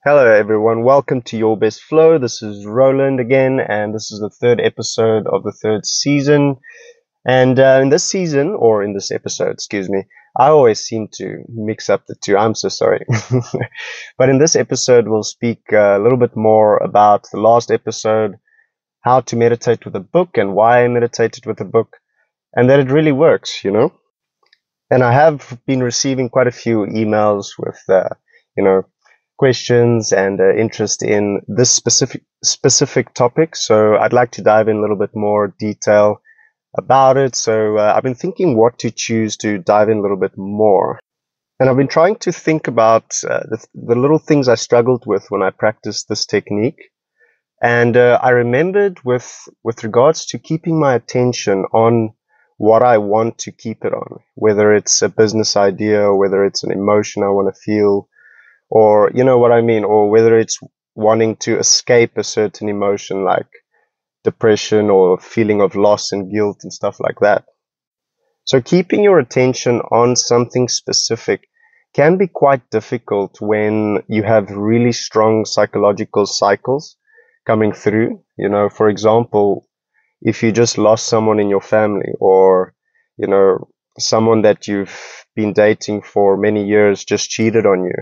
Hello, everyone. Welcome to Your Best Flow. This is Roland again, and this is the third episode of the third season. And in this season, or in this episode, excuse me, I always seem to mix up the two. I'm so sorry. But in this episode, we'll speak a little bit more about the last episode, how to meditate with a book, and why I meditated with a book, and that it really works. And I have been receiving quite a few emails with, you know, questions and interest in this specific topic. So I'd like to dive in a little bit more detail about it. So I've been thinking what to choose to dive in a little bit more. And I've been trying to think about the little things I struggled with when I practiced this technique. And I remembered with regards to keeping my attention on what I want to keep it on, whether it's a business idea or whether it's an emotion I want to feel, or you know what I mean, or whether it's wanting to escape a certain emotion like depression or feeling of loss and guilt and stuff like that. So keeping your attention on something specific can be quite difficult when you have really strong psychological cycles coming through. For example, if you just lost someone in your family, or, you know, someone that you've been dating for many years just cheated on you,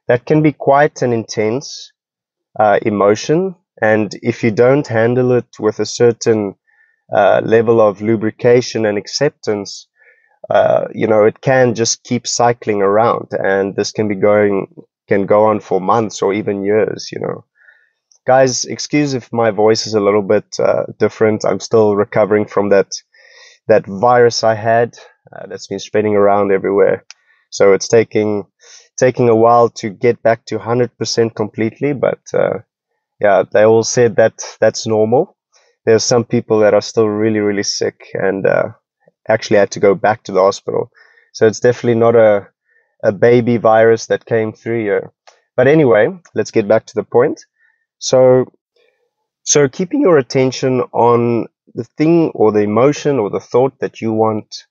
that can be quite an intense emotion. And if you don't handle it with a certain level of lubrication and acceptance, it can just keep cycling around, and this can go on for months or even years. Guys, excuse if my voice is a little bit different. I'm still recovering from that virus I had that's been spreading around everywhere. So it's taking a while to get back to 100% completely, but yeah, they all said that that's normal. There's some people that are still really, really sick and actually had to go back to the hospital. So it's definitely not a baby virus that came through here. But anyway, let's get back to the point. So, so keeping your attention on the thing or the emotion or the thought that you want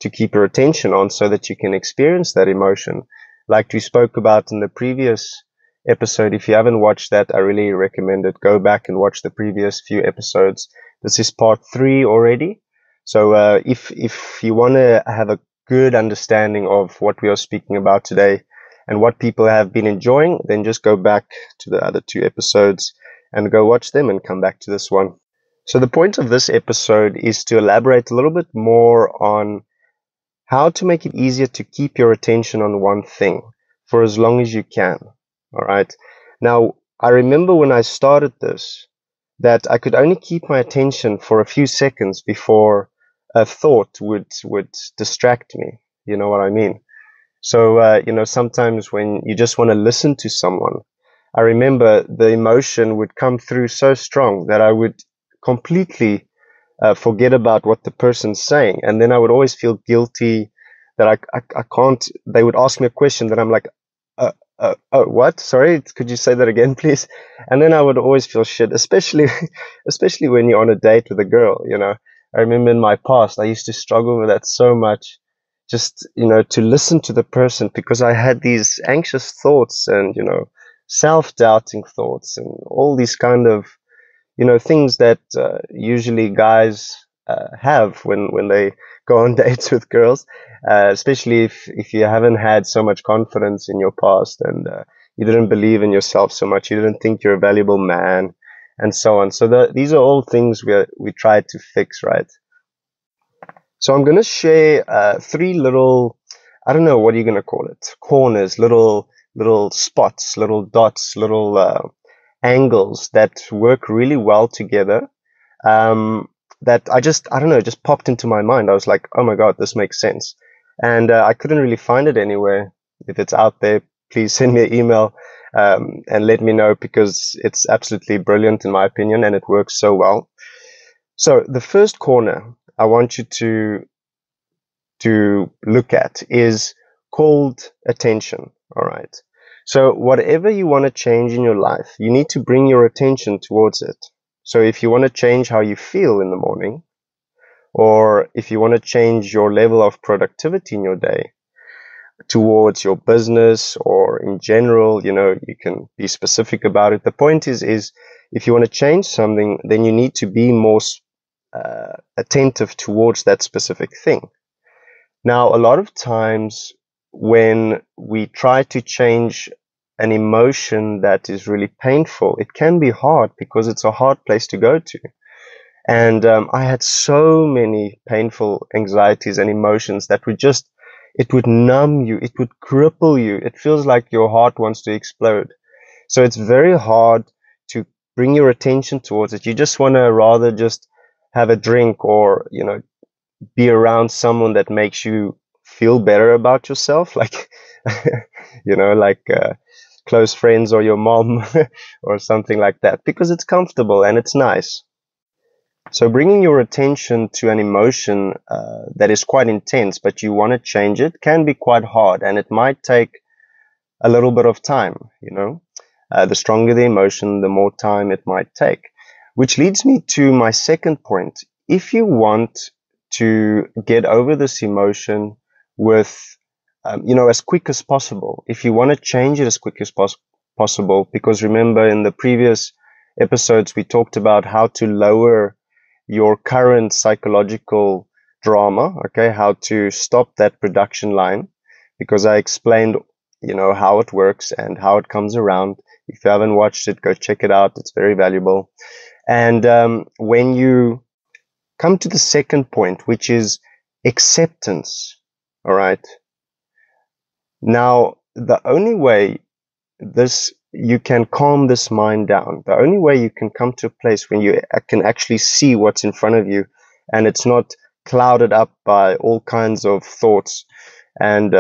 to keep your attention on so that you can experience that emotion, like we spoke about in the previous episode. If you haven't watched that, I really recommend it. Go back and watch the previous few episodes. This is part 3 already. So if you want to have a good understanding of what we are speaking about today and what people have been enjoying, then just go back to the other 2 episodes and go watch them and come back to this one. So the point of this episode is to elaborate a little bit more on how to make it easier to keep your attention on one thing for as long as you can. All right. Now, I remember when I started this that I could only keep my attention for a few seconds before a thought would distract me. You know what I mean? So, sometimes when you just want to listen to someone, I remember the emotion would come through so strong that I would completely forget about what the person's saying. And then I would always feel guilty that I can't, they would ask me a question that I'm like, what? Sorry, could you say that again, please? And then I would always feel shit, especially, especially when you're on a date with a girl. I remember in my past, I used to struggle with that so much, just, to listen to the person because I had these anxious thoughts and, self-doubting thoughts and all these kind of things that usually guys have when they go on dates with girls, especially if you haven't had so much confidence in your past and you didn't believe in yourself so much, you didn't think you're a valuable man, and so on. So these are all things we try to fix, right? So I'm going to share 3 little, I don't know, what are you going to call it? Corners, little spots, little dots, little angles that work really well together. That I don't know, just popped into my mind. I was like, oh my God, this makes sense. And I couldn't really find it anywhere. If it's out there, please send me an email and let me know, because it's absolutely brilliant in my opinion and it works so well. So the first corner I want you to look at is called attention. All right. So whatever you want to change in your life, you need to bring your attention towards it. So if you want to change how you feel in the morning, or if you want to change your level of productivity in your day, towards your business or in general, you can be specific about it. The point is if you want to change something, then you need to be more attentive towards that specific thing. Now, a lot of times when we try to change an emotion that is really painful, it can be hard because it's a hard place to go to. And I had so many painful anxieties and emotions that it would numb you, it would cripple you. It feels like your heart wants to explode. So it's very hard to bring your attention towards it. You just want to rather just have a drink or, be around someone that makes you feel better about yourself, like, close friends or your mom or something like that, because it's comfortable and it's nice. So bringing your attention to an emotion that is quite intense, but you want to change it, can be quite hard, and it might take a little bit of time. The stronger the emotion, the more time it might take. Which leads me to my second point. If you want to get over this emotion with, as quick as possible, if you want to change it as quick as possible, because remember in the previous episodes we talked about how to lower your current psychological drama, okay, how to stop that production line, because I explained, how it works and how it comes around. If you haven't watched it, go check it out. It's very valuable. And when you come to the second point, which is acceptance, all right? Now, the only way you can calm this mind down, the only way you can come to a place when you can actually see what's in front of you and it's not clouded up by all kinds of thoughts and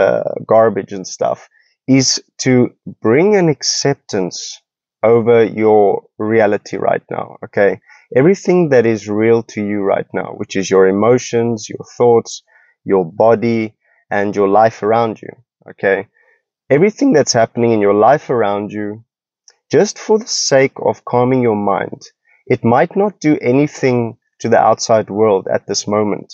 garbage and stuff, is to bring an acceptance over your reality right now, okay? Everything that is real to you right now, which is your emotions, your thoughts, your body, and your life around you, okay? Everything that's happening in your life around you, just for the sake of calming your mind, it might not do anything to the outside world at this moment,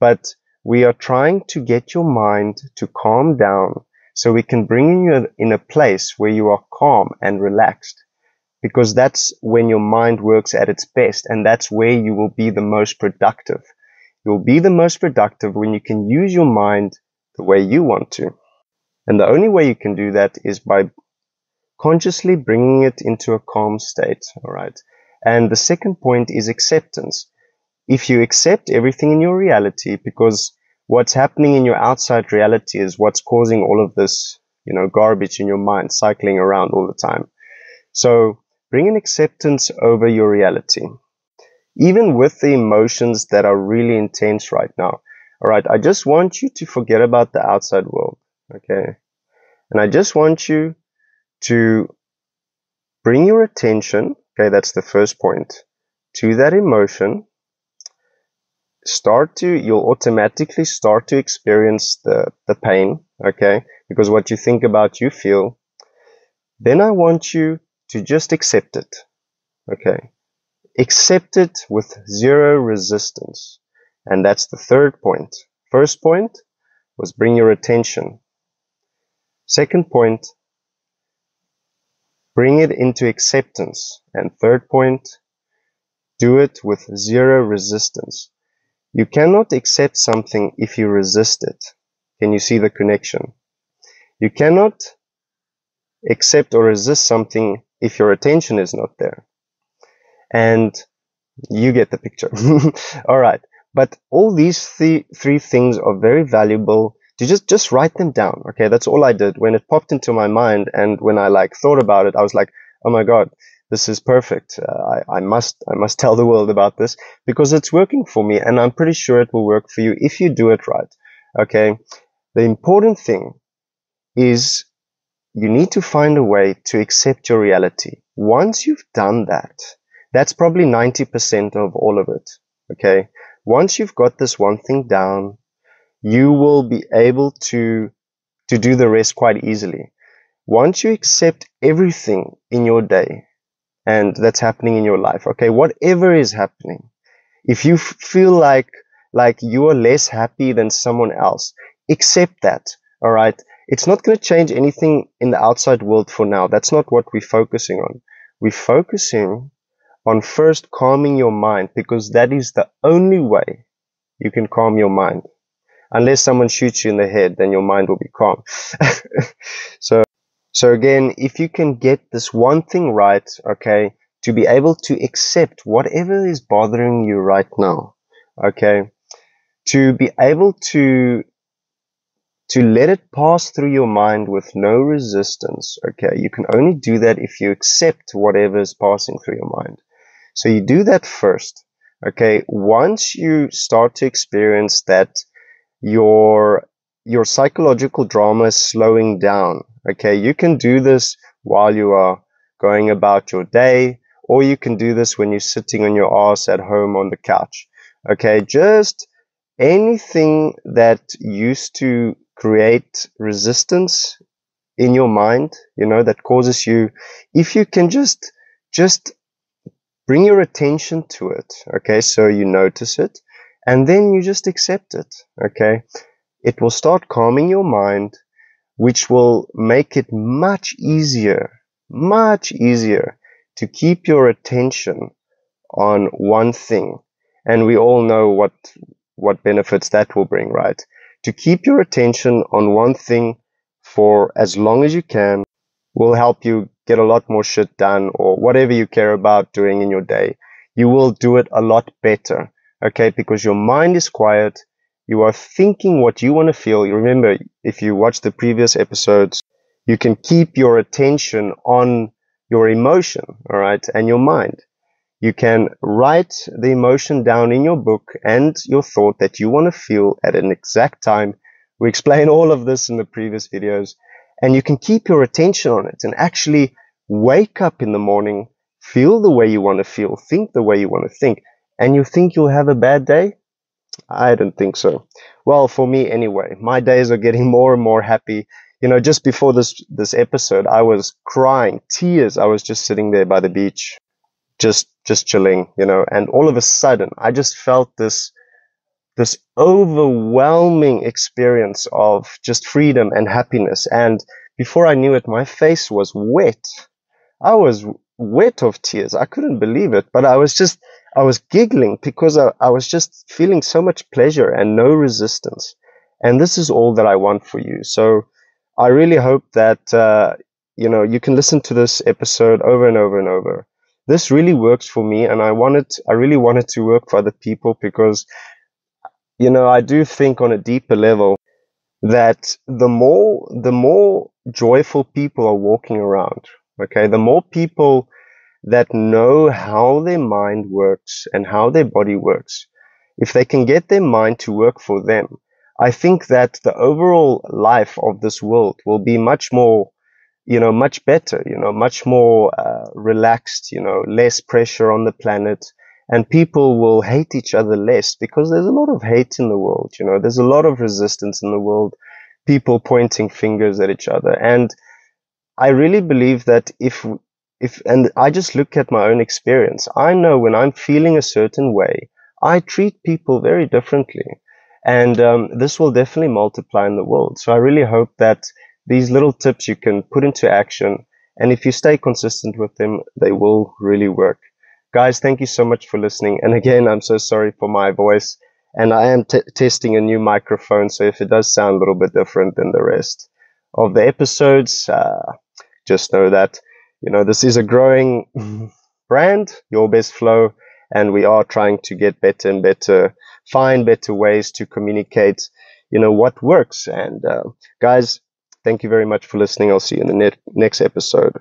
but we are trying to get your mind to calm down so we can bring you in a place where you are calm and relaxed, because that's when your mind works at its best, and that's where you will be the most productive. You'll be the most productive when you can use your mind the way you want to. And the only way you can do that is by consciously bringing it into a calm state, all right? And the second point is acceptance. If you accept everything in your reality, because what's happening in your outside reality is what's causing all of this, garbage in your mind, cycling around all the time. So bring an acceptance over your reality, even with the emotions that are really intense right now. All right, I just want you to forget about the outside world, okay? And I just want you to bring your attention, okay, that's the first point, to that emotion. You'll automatically start to experience the pain, okay, because what you think about, you feel. Then I want you to just accept it, okay? Accept it with zero resistance. And that's the third point. First point was bring your attention. Second point, bring it into acceptance. And third point, do it with zero resistance. You cannot accept something if you resist it. Can you see the connection? You cannot accept or resist something if your attention is not there. And you get the picture. All right. But all these three things are very valuable to just write them down. Okay. That's all I did when it popped into my mind. And when I thought about it, I was like, oh my God, this is perfect. I must tell the world about this because it's working for me. And I'm pretty sure it will work for you if you do it right. Okay. The important thing is you need to find a way to accept your reality. Once you've done that, that's probably 90% of all of it, okay? Once you've got this one thing down, you will be able to do the rest quite easily. Once you accept everything in your day and that's happening in your life, okay, whatever is happening, if you feel like you are less happy than someone else, accept that, all right? it's not going to change anything in the outside world for now. That's not what we're focusing on. We're focusing on first calming your mind, because that is the only way you can calm your mind. Unless someone shoots you in the head, then your mind will be calm. So again, if you can get this one thing right, okay, to be able to accept whatever is bothering you right now, okay, to be able to let it pass through your mind with no resistance, okay, you can only do that if you accept whatever is passing through your mind. So you do that first, okay. Once you start to experience that your psychological drama is slowing down, okay, you can do this while you are going about your day, or you can do this when you're sitting on your ass at home on the couch, okay. Just anything that used to create resistance in your mind, that causes you, if you can just bring your attention to it, okay, so you notice it, and then you just accept it, okay. It will start calming your mind, which will make it much easier to keep your attention on one thing. And we all know what benefits that will bring, right? To keep your attention on one thing for as long as you can will help you get a lot more shit done, or whatever you care about doing in your day. You will do it a lot better, okay? Because your mind is quiet. You are thinking what you want to feel. You remember, if you watch the previous episodes, you can keep your attention on your emotion, all right, and your mind. You can write the emotion down in your book and your thought that you want to feel at an exact time. We explain all of this in the previous videos, and you can keep your attention on it and actually wake up in the morning, feel the way you want to feel, think the way you want to think, and you think you'll have a bad day? I don't think so. Well, for me anyway, my days are getting more and more happy. Just before this episode, I was crying, tears. I was just sitting there by the beach, just chilling, and all of a sudden I just felt this overwhelming experience of just freedom and happiness. And before I knew it, my face was wet. I was wet of tears. I couldn't believe it, but I was giggling because I was just feeling so much pleasure and no resistance. And this is all that I want for you. So I really hope that, you can listen to this episode over and over and over. This really works for me, and I really want it to work for other people, because, I do think on a deeper level that the more joyful people are walking around, okay, the more people that know how their mind works and how their body works, if they can get their mind to work for them, I think that the overall life of this world will be much more, much better, much more relaxed, less pressure on the planet, and people will hate each other less, because there's a lot of hate in the world, there's a lot of resistance in the world, people pointing fingers at each other. And I really believe that and I just look at my own experience, I know when I'm feeling a certain way, I treat people very differently. And this will definitely multiply in the world. So I really hope that these little tips you can put into action, and if you stay consistent with them, they will really work. Guys, thank you so much for listening. And again, I'm so sorry for my voice. And I am testing a new microphone, so if it does sound a little bit different than the rest of the episodes, just know that, this is a growing brand, Your Best Flow, and we are trying to get better and better, find better ways to communicate, what works. And guys, thank you very much for listening. I'll see you in the next episode.